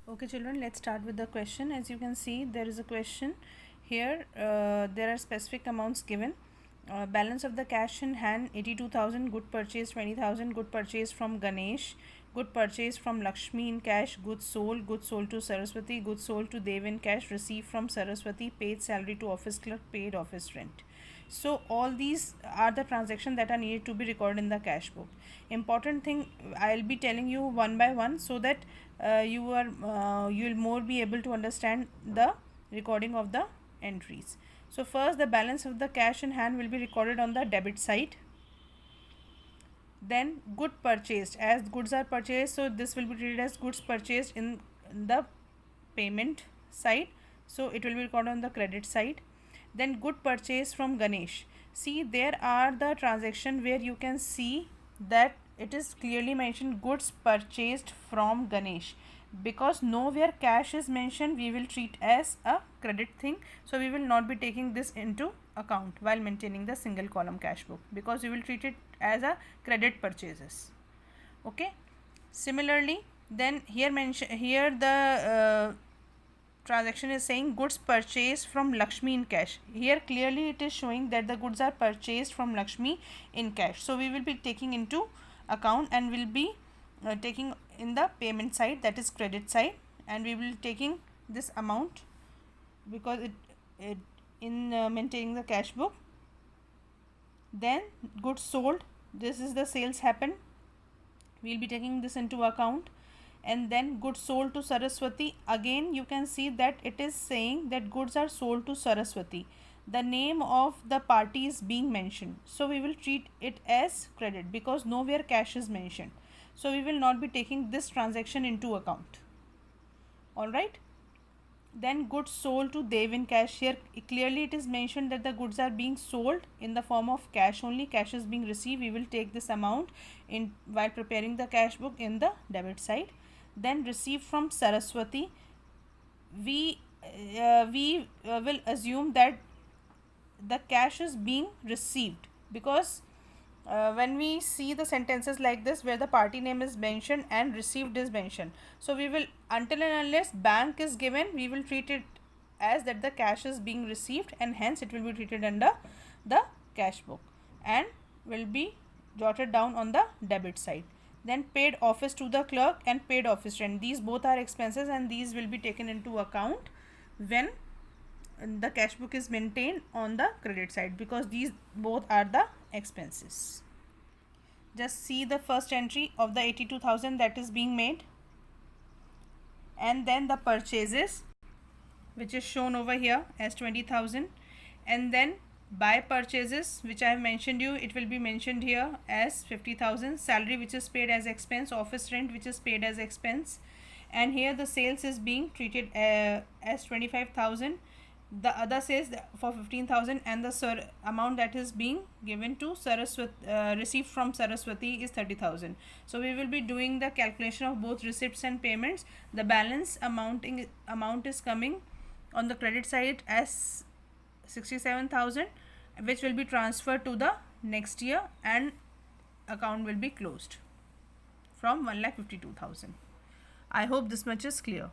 Okay, children, let's start with the question. As you can see, there is a question here. There are specific amounts given. Balance of the cash in hand 82,000, good purchase 20,000, good purchase from Ganesh, good purchase from Lakshmi in cash, goods sold to Saraswati, goods sold to Dev in cash, received from Saraswati, paid salary to office clerk, paid office rent. So all these are the transactions that are needed to be recorded in the cash book. Important thing, I'll be telling you one by one so that you will more be able to understand the recording of the entries. So first, the balance of the cash in hand will be recorded on the debit side. Then good purchased, as goods are purchased, so this will be treated as goods purchased in the payment side, so it will be recorded on the credit side. Then good purchase from Ganesh. See, there are the transaction where you can see that it is clearly mentioned goods purchased from Ganesh. Because nowhere cash is mentioned, we will treat as a credit thing, so we will not be taking this into account while maintaining the single column cash book, because we will treat it as a credit purchases. Okay, similarly, then here the transaction is saying goods purchased from Lakshmi in cash. Here clearly it is showing that the goods are purchased from Lakshmi in cash, so we will be taking into account and will be taking in the payment side, that is credit side, and we will taking this amount because it in maintaining the cash book. Then goods sold, this is the sales happen, we will be taking this into account. And then goods sold to Saraswati, again you can see that it is saying that goods are sold to Saraswati, the name of the party is being mentioned, so we will treat it as credit because nowhere cash is mentioned, so we will not be taking this transaction into account. All right, then goods sold to Dev in cash. Here clearly it is mentioned that the goods are being sold in the form of cash only, cash is being received, we will take this amount in while preparing the cash book in the debit side. Then received from Saraswati, we will assume that the cash is being received because when we see the sentences like this where the party name is mentioned and received is mentioned, so we will, until and unless bank is given, we will treat it as that the cash is being received, and hence it will be treated under the cash book and will be jotted down on the debit side. Then paid office to the clerk and paid office rent, these both are expenses and these will be taken into account when the cash book is maintained on the credit side because these both are the expenses. Just see the first entry of the 82,000 that is being made, and then the purchases which is shown over here as 20,000, and then by purchases which I have mentioned you, it will be mentioned here as 50,000, salary which is paid as expense, office rent which is paid as expense, and here the sales is being treated as 25,000, the other says for 15,000, and the amount that is being given to Saraswati, received from Saraswati is 30,000. So we will be doing the calculation of both receipts and payments. The balance amount is coming on the credit side as 67,000, which will be transferred to the next year and account will be closed from 1,52,000. I hope this much is clear.